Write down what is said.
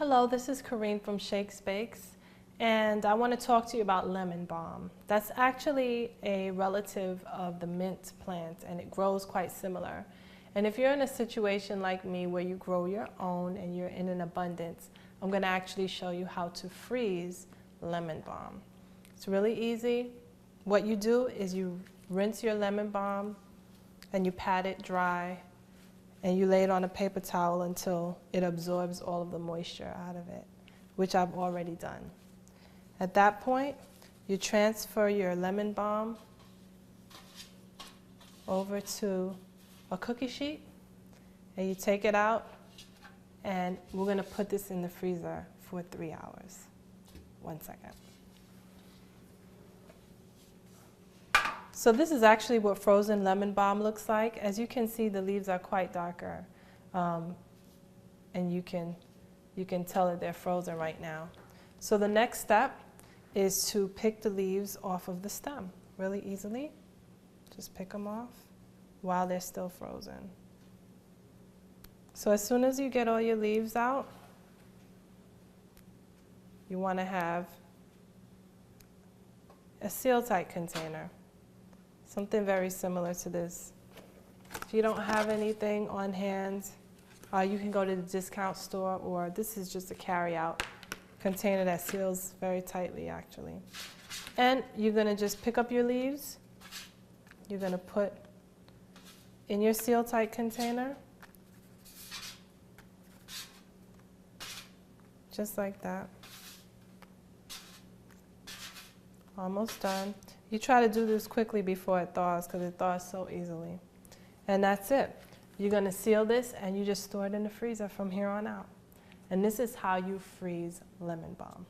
Hello, this is Corrine from Shakes Bakes, and I want to talk to you about lemon balm. That's actually a relative of the mint plant, and it grows quite similar. And if you're in a situation like me where you grow your own and you're in an abundance, I'm going to actually show you how to freeze lemon balm. It's really easy. What you do is you rinse your lemon balm and you pat it dry, and you lay it on a paper towel until it absorbs all of the moisture out of it, which I've already done. At that point, you transfer your lemon balm over to a cookie sheet, and you take it out, and we're going to put this in the freezer for 3 hours. 1 second. So this is actually what frozen lemon balm looks like. As you can see, the leaves are quite darker, and you can tell that they're frozen right now. So the next step is to pick the leaves off of the stem really easily. Just pick them off while they're still frozen. So as soon as you get all your leaves out, you want to have a seal-tight container. Something very similar to this. If you don't have anything on hand, you can go to the discount store, or this is just a carry-out container that seals very tightly, actually. And you're going to just pick up your leaves. You're going to put in your seal-tight container, just like that. Almost done. You try to do this quickly before it thaws, because it thaws so easily. And that's it. You're going to seal this, and you just store it in the freezer from here on out. And this is how you freeze lemon balm.